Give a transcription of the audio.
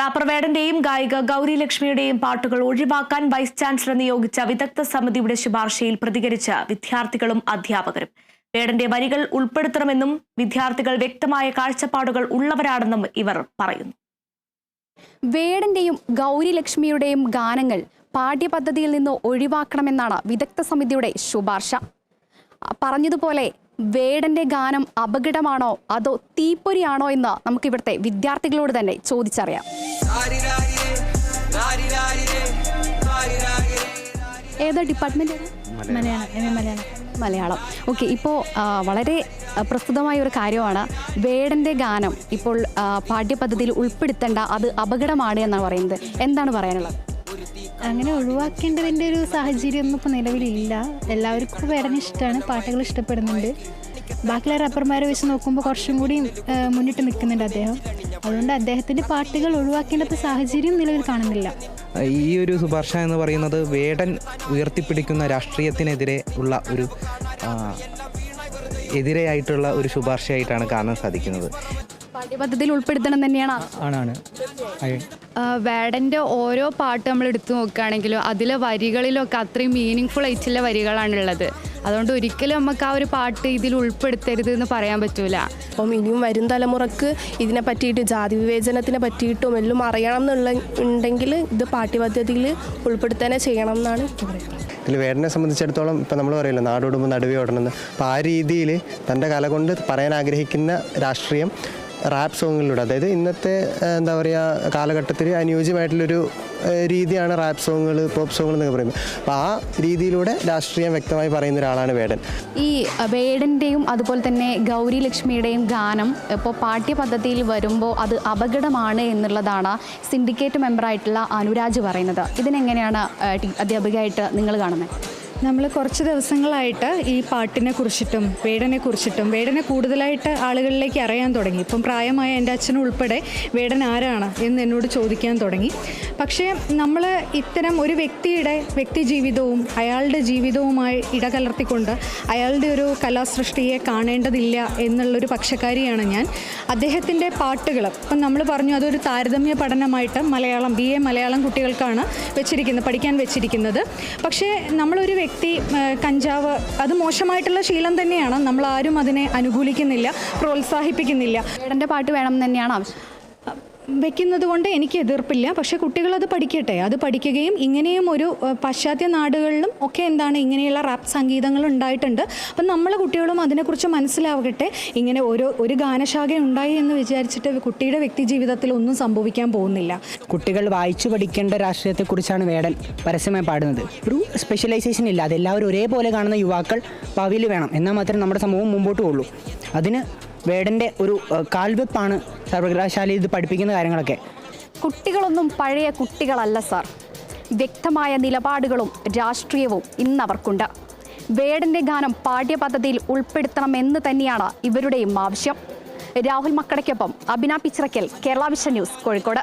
Wrapper വേടന്റെയും ഗായിക ഗൗരി ലക്ഷ്മിയുടെയും പാട്ടുകൾ ഒഴിവാക്കാൻ വൈസ് ചാൻസലർ നിയോഗിച്ച വിദഗ്ധ സമിതിയുടെ ശുപാർശയിൽ പ്രതികരിച്ച വിദ്യാർത്ഥികളും അധ്യാപകരും. വേടന്റെ വരികൾ ഉൾപ്പെടുത്തണമെന്നും വിദ്യാർത്ഥികൾ വ്യക്തമായ കാഴ്ചപ്പാടുകൾ ഉള്ളവരാണെന്നും ഇവർ പറയുന്നു. വേടന്റെയും ഗൗരി ലക്ഷ്മിയുടെയും ഗാനങ്ങൾ പാഠ്യപദ്ധതിയിൽ നിന്ന് ഒഴിവാക്കണമെന്നാണ് വിദഗ്ധ സമിതിയുടെ ശുപാർശ. പറഞ്ഞതുപോലെ വേടന്റെ ഗാനം അപകടമാണോ അതോ തീപ്പൊരിയാണോ എന്ന് നമുക്ക് ഇവിടുത്തെ വിദ്യാർത്ഥികളോട് തന്നെ ചോദിച്ചറിയാം. ഏതാ ഡിപ്പാർട്ട്മെന്റ്? മലയാളം. ഓക്കെ, ഇപ്പോൾ വളരെ പ്രസ്തുതമായ ഒരു കാര്യമാണ് വേടന്റെ ഗാനം ഇപ്പോൾ പാഠ്യപദ്ധതിയിൽ ഉൾപ്പെടുത്തേണ്ട, അത് അപകടമാണ് എന്നാണ് പറയുന്നത്. എന്താണ് പറയാനുള്ളത്? അങ്ങനെ ഒഴിവാക്കേണ്ടതിൻ്റെ ഒരു സാഹചര്യം ഒന്നും ഇപ്പോൾ നിലവിലില്ല. എല്ലാവർക്കും വേടനെ ഇഷ്ടമാണ്, പാട്ടുകൾ ഇഷ്ടപ്പെടുന്നുണ്ട്. ബാക്കിയുള്ള റബ്ബർമാരെ വെച്ച് നോക്കുമ്പോൾ കുറച്ചും കൂടി മുന്നിട്ട് നിൽക്കുന്നുണ്ട് അദ്ദേഹം. അതുകൊണ്ട് അദ്ദേഹത്തിൻ്റെ പാട്ടുകൾ ഒഴിവാക്കേണ്ട സാഹചര്യം നിലവിൽ കാണുന്നില്ല. ഈ ഒരു ശുപാർശ എന്ന് പറയുന്നത് വേടൻ ഉയർത്തിപ്പിടിക്കുന്ന രാഷ്ട്രീയത്തിനെതിരെ ഉള്ള ഒരു എതിരെയായിട്ടുള്ള ഒരു ശുപാർശയായിട്ടാണ് കാണാൻ സാധിക്കുന്നത്. പാഠ്യപദ്ധതിയിൽ ഉൾപ്പെടുത്തണം തന്നെയാണ്. വേടൻ്റെ ഓരോ പാട്ട് നമ്മൾ എടുത്തു നോക്കുകയാണെങ്കിലും അതിലെ വരികളിലൊക്കെ അത്രയും മീനിങ് ഫുൾ ആയിട്ടുള്ള വരികളാണുള്ളത്. അതുകൊണ്ട് ഒരിക്കലും നമുക്ക് ആ ഒരു പാട്ട് ഇതിൽ ഉൾപ്പെടുത്തരുത് എന്ന് പറയാൻ പറ്റൂല. അപ്പം ഇനിയും വരും തലമുറക്ക് ഇതിനെ പറ്റിയിട്ട്, ജാതി വിവേചനത്തിനെ പറ്റിയിട്ടും എല്ലാം അറിയണം ഉണ്ടെങ്കിൽ ഇത് പാഠ്യപദ്ധതിയിൽ ഉൾപ്പെടുത്താനേ ചെയ്യണം എന്നാണ് എനിക്ക് പറയുന്നത്. ഇതിൽ വേടനെ സംബന്ധിച്ചിടത്തോളം ഇപ്പം നമ്മൾ പറയുമല്ലോ നാടോടുമ്പോൾ നടുവേ ഓടണമെന്ന്. അപ്പോൾ ആ രീതിയിൽ തൻ്റെ കല കൊണ്ട് പറയാൻ ആഗ്രഹിക്കുന്ന രാഷ്ട്രീയം റാപ്പ് സോങ്ങുകളിലൂടെ, അതായത് ഇന്നത്തെ എന്താ പറയുക കാലഘട്ടത്തിൽ അനുയോജ്യമായിട്ടുള്ളൊരു രീതിയാണ് റാപ്പ് സോങ്ങുകൾ, പോപ്പ് സോങ്ങുകൾ എന്നൊക്കെ പറയുന്നത്. അപ്പോൾ ആ രീതിയിലൂടെ രാഷ്ട്രീയം വ്യക്തമായി പറയുന്ന ഒരാളാണ് വേടൻ. ഈ വേടൻ്റെയും അതുപോലെ തന്നെ ഗൗരി ലക്ഷ്മിയുടെയും ഗാനം ഇപ്പോൾ പാഠ്യപദ്ധതിയിൽ വരുമ്പോൾ അത് അപകടമാണ് എന്നുള്ളതാണ് സിൻഡിക്കേറ്റ് മെമ്പറായിട്ടുള്ള അനുരാജ് പറയുന്നത്. ഇതിനെങ്ങനെയാണ് അധ്യാപികയായിട്ട് നിങ്ങൾ കാണുന്നത്? നമ്മൾ കുറച്ച് ദിവസങ്ങളായിട്ട് ഈ പാട്ടിനെ കുറിച്ചിട്ടും വേടനെ കൂടുതലായിട്ട് ആളുകളിലേക്ക് അറിയാൻ തുടങ്ങി. ഇപ്പം പ്രായമായ എൻ്റെ അച്ഛനും ഉൾപ്പെടെ വേടൻ ആരാണ് എന്ന് എന്നോട് ചോദിക്കാൻ തുടങ്ങി. പക്ഷേ നമ്മൾ ഇത്തരം ഒരു വ്യക്തിയുടെ വ്യക്തി ജീവിതവും അയാളുടെ ജീവിതവുമായി ഇടകലർത്തിക്കൊണ്ട് അയാളുടെ ഒരു കലാസൃഷ്ടിയെ കാണേണ്ടതില്ല എന്നുള്ളൊരു പക്ഷക്കാരിയാണ് ഞാൻ. അദ്ദേഹത്തിൻ്റെ പാട്ടുകൾ ഇപ്പം നമ്മൾ പറഞ്ഞു അതൊരു താരതമ്യ പഠനമായിട്ട് മലയാളം BA മലയാളം കുട്ടികൾക്കാണ് പഠിക്കാൻ വെച്ചിരിക്കുന്നത്. പക്ഷേ നമ്മളൊരു വ്യക്തി കഞ്ചാവ് അത് മോശമായിട്ടുള്ള ശീലം തന്നെയാണ്. നമ്മൾ ആരും അതിനെ അനുകൂലിക്കുന്നില്ല, പ്രോത്സാഹിപ്പിക്കുന്നില്ല. വേടൻ്റെ പാട്ട് വേണം തന്നെയാണ് ആവശ്യം. വെക്കുന്നത് കൊണ്ട് എനിക്ക് എതിർപ്പില്ല. പക്ഷേ കുട്ടികളത് പഠിക്കട്ടെ. അത് പഠിക്കുകയും ഇങ്ങനെയും ഒരു പാശ്ചാത്യ നാടുകളിലും ഒക്കെ ഇങ്ങനെയുള്ള റാപ്പ് സംഗീതങ്ങൾ ഉണ്ടായിട്ടുണ്ട്. അപ്പം നമ്മളെ കുട്ടികളും അതിനെക്കുറിച്ച് മനസ്സിലാവട്ടെ. ഇങ്ങനെ ഒരു ഗാനശാഖ ഉണ്ടായി എന്ന് വിചാരിച്ചിട്ട് കുട്ടിയുടെ വ്യക്തി ജീവിതത്തിൽ ഒന്നും സംഭവിക്കാൻ പോകുന്നില്ല. കുട്ടികൾ വായിച്ചു പഠിക്കേണ്ട രാഷ്ട്രീയത്തെക്കുറിച്ചാണ് വേടൻ പരസ്യമായി പാടുന്നത്. ഒരു സ്പെഷ്യലൈസേഷൻ ഇല്ല, അതെല്ലാവരും ഒരേപോലെ കാണുന്ന യുവാക്കൾ ഭാവിയിൽ വേണം. എന്നാൽ മാത്രമേ നമ്മുടെ സമൂഹം മുമ്പോട്ട് പോകുള്ളൂ. അതിന് വേടൻ്റെ ഒരു കാൽവെപ്പാണ് സർവകലാശാലയിൽ ഇത് പഠിപ്പിക്കുന്ന കാര്യങ്ങളൊക്കെ. കുട്ടികളൊന്നും പഴയ കുട്ടികളല്ല സാർ. വ്യക്തമായ നിലപാടുകളും രാഷ്ട്രീയവും ഇന്നവർക്കുണ്ട്. വേടൻ്റെ ഗാനം പാഠ്യപദ്ധതിയിൽ ഉൾപ്പെടുത്തണമെന്ന് തന്നെയാണ് ഇവരുടെയും ആവശ്യം. രാഹുൽ മക്കടയ്ക്കൊപ്പം അഭിന പിച്ചിറക്കൽ, കേരള വിഷൻ ന്യൂസ്, കോഴിക്കോട്.